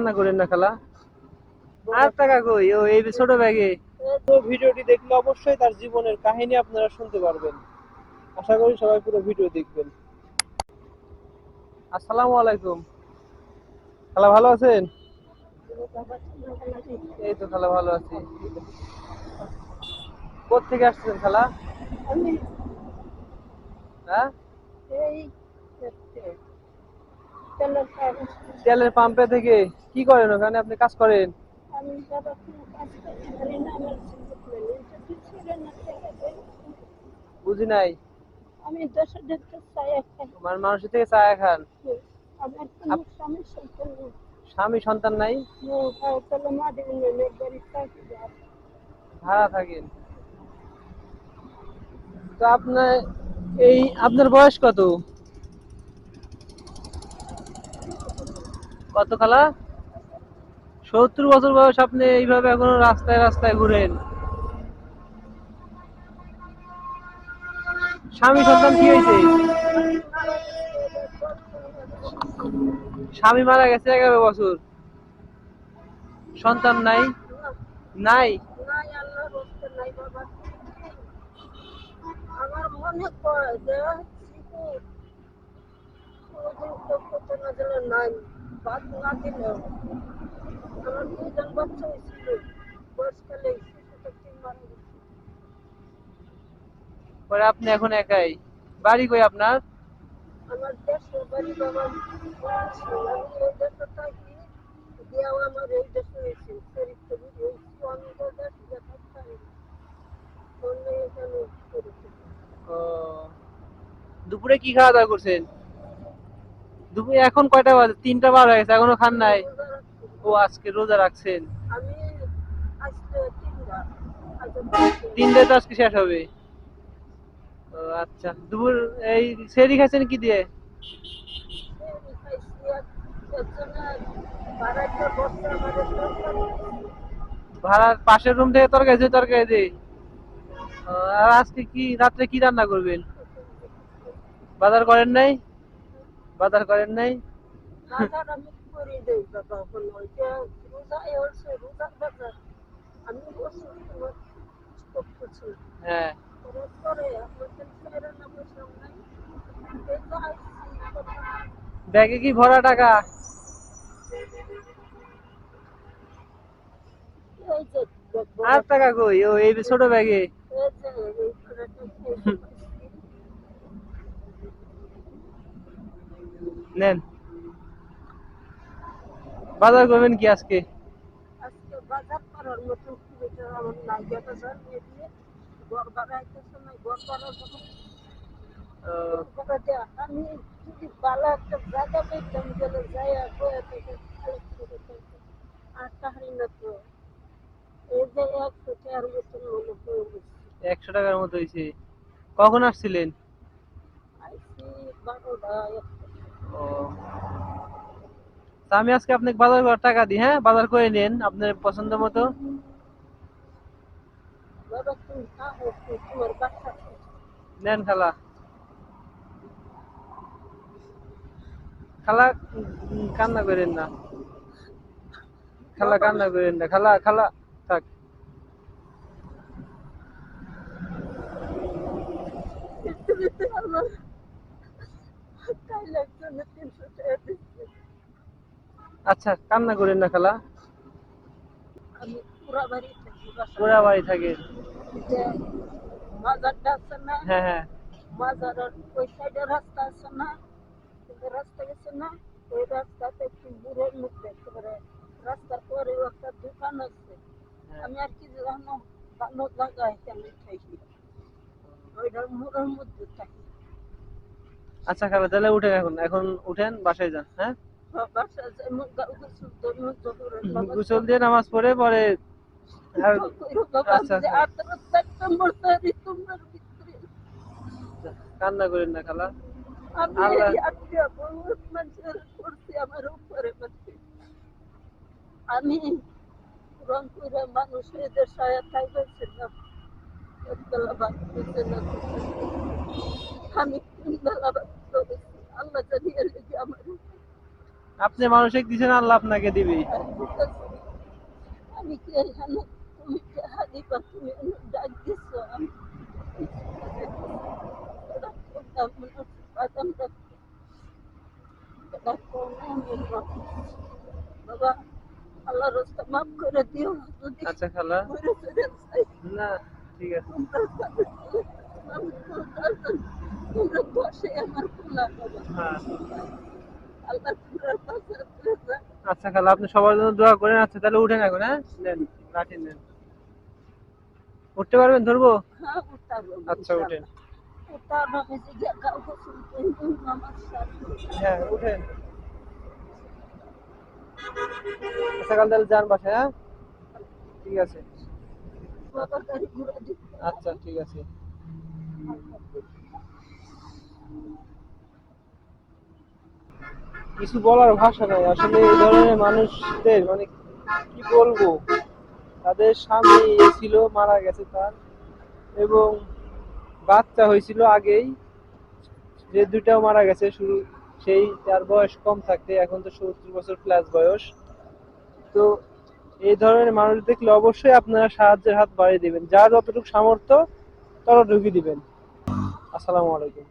না করেন না খালা। আর টাকা কই ও এই ছোট ব্যাগে। তো ভিডিওটি দেখলে অবশ্যই তার জীবনের কাহিনী আপনারা শুনতে পারবেন। আশা করি সবাই পুরো ভিডিও দেখবেন। আসসালামু আলাইকুম খালা, ভালো আছেন? এই তো খালা ভালো আছি। কোত্থেকে আসছেন খালা? আমি হ্যাঁ, এই তেলের কাজ। তেলের পাম্পে থেকে। কি করেন ওখানে, আপনি কাজ করেন? আমি বাবা কোনো কাজ করতে পারি না, আমার সুযোগ নেই। এটা কি ছেড়ে না ছেড়ে দেয়? বুঝি নাই। আমি দেশে দেখতে চাই একটা। আমার মানুষের থেকে চা খান? আমার কোনো আপ- স্বামী সন্তান নেই। স্বামী সন্তান নাই? তাহলে মা দেবেন না, বাড়ির চাকরি আর ভাড়া থাকেন? তো আপনার আপনার বয়স কত? কত খালা? 70 বছর বয়স, আপনি এইভাবে এখনো রাস্তায় রাস্তায় ঘুরেন? স্বামী সন্তান কি হয়েছে? মারা গেছে। এবার 10 বছর স্বামী মারা গেছে 11 বছর, সন্তান নাই? না, নাই? নাই, আল্লাহর রস্তে নাই বাবা। আমার মনে কয় যে কত না দিলে নাই, বাদ না দিলেও আমার 2জন বাচ্চা হয়েছিল বয়সকালে, শিশুটা 3 মারা গেছে। পরে আপনি এখন একাই? বাড়ি কই আপনার? আমার দেশের বাড়ি বাবা বলছি, আমি এই দেশে থাকি, বিয়াও আমার এই দেশে হয়েছে, চরিত্র বুঝি হয়েছি, অন্য দেশে থাকতে পারি না, অন্য এখানে করেছি। ও, দুপুরে কি খাওয়া দাওয়া করছেন? দুপুরে এখন কয়টা বাজে? 3টা বার হয়ে গেছে, এখনো খান আমি নাই? রোজা রাখছি। ও, আজকে রোজা রাখছেন? আমি আজকে 3 বার, আজকে 3 ডে তো আজকে শেষ হবে। ও আচ্ছা, দুপুর এই সেহরি খাইছেন কি দিয়ে? খাইছি। একজনের বাড়াইতে বসে আমার তরকারি দিয়েছে। ভাড়ার পাশের রুম থেকে তরকারি দিয়ে তরকারি দিয়ে। ও, আর আজকে কি রাত্রে কি রান্না করবেন? বাজার করেন নাই? বাজার করেন নাই? বাজার আমি করে দেই বাবা, হলো এটা রোজায় হচ্ছে রোজার বাজার। আমি বছর তোমার স্টক করছি হ্যাঁ। করার পরে আপনাদের ছেড়ে না বসলাম নাই, এই তো আইসি কথা। ব্যাগে কি ভরা টাকা? এই যে আর বড় টাকা কই ও এই ছোট ব্যাগে? এই যে এই করাটা খাইতে পাইছি। নেন, বাজার করবেন কি আজকে? আজকে বাজার করার মতো সুবিধা আমার নাই, বাজার নিয়ে দিয়ে ঘর বাড়াইতেছে না, ঘর বাড়া যখন ও, আমি যদি ভালো একটা জায়গা পেতাম গেলে যাই আর বয়ে থেকে আর তাহারি না তো, এই যে 100 টাকার মতন মনে হয়ে গেছে। 100 টাকার মতো হয়েছে? কখন আসছিলেন? আইসি 12টা 1টা। ও, তা আমি আজকে আপনাকে বাজার করার টাকা দিই, হ্যাঁ? বাজার করে নেন আপনার পছন্দ মতো। বাবা তুমি থাকো, তোমার বাচ্চা নেন খালা। খালা, কান্না করেন না। খালা বাবা কান্না করেন না, খালা খালা। থাক। পৃথিবীতে আমার তাই একজনে 300 টাকা দিচ্ছে। আচ্ছা, কান্না করেন না খালা। আমি পুরা বাড়ি থাকি বাসায়। পুরা বাড়ি থাকে? যে বাজারটা আছে না, হ্যাঁ হ্যাঁ। বাজারের ওই সাইডে রাস্তা আছে না, কিন্তু রাস্তা গেছে না, ওই রাস্তাতে একটু দূরের মুখ দেখতে পারে, রাস্তার পরে একটা দোকান আছে। হ্যাঁ। আমি আর কি জানো ভালো জায়গায় কেন থাকি, ওইটার মোড়ের মধ্যে থাকি। আচ্ছা খালা, তাহলে উঠেন, এখন এখন উঠেন, বাসায় যান, হ্যাঁ? বাসায় যাই গোসল ধর্ম জোহরের নামাজ গোসল দিয়ে নামাজ পড়ে পরে। আর বাবা, আচ্ছা আমি যে আচ্ছা, 18 সেপ্টেম্বর তারিখ তোমার ভিতরে কান্না করেন না খালা। আমি আল্লাহ। এই আত্মীয় বহুত মানুষের করছি আমার উপরে পাচ্ছি। আমি রংপুরে মানুষ এদের সহায়তায় হয়েছিলাম, একবেলা ভাত দিতে না দিতে। আমি 3 বেলা ভাত করেছি, আল্লাহ জানিয়ে লেগে আমার আপনি মানুষকে দিছেন, আল্লাহ আপনাকে দিবে। আমি কি এখানে তুমি হাদি বা তুমি ডাক দিছো আমি বাবা আল্লাহ রাস্তা মাফ করে দিও যদি আচ্ছা খালা, মরে ফিরে যাই না ঠিক আছে। তোমরা বসে আমার খোলা বাবা হ্যাঁ আল্লাহ তোমরা পাশে আচ্ছা খালা, আপনি সবার জন্য দোয়া করেন। আচ্ছা তাহলে উঠেন এখন, হ্যাঁ নেন, লাঠি নেন। উঠতে পারবেন, ধরবো? হ্যাঁ উঠাবো আচ্ছা উঠেন। উঠাবো আমি যে কাউকে শুনতে আমার সাথে হ্যাঁ উঠেন। আচ্ছা কাল তাহলে যান বাসায়, হ্যাঁ ঠিক আছে। বাবা গাড়ি ঘুরে দিতে আচ্ছা ঠিক আছে। কিছু বলার ভাষা নাই আসলে, এই ধরনের মানুষদের মানে কি বলবো। তাদের স্বামী ছিল, মারা গেছে তার, এবং বাচ্চা হয়েছিল আগেই, যে দুইটাও মারা গেছে শুরু। সেই তার বয়স কম থাকতে এখন তো 70 বছর প্লাস বয়স। তো এই ধরনের মানুষ দেখলে অবশ্যই আপনারা সাহায্যের হাত বাড়িয়ে দিবেন, যার যতটুকু সামর্থ্য ততটুকুই দিবেন। আসসালামু আলাইকুম।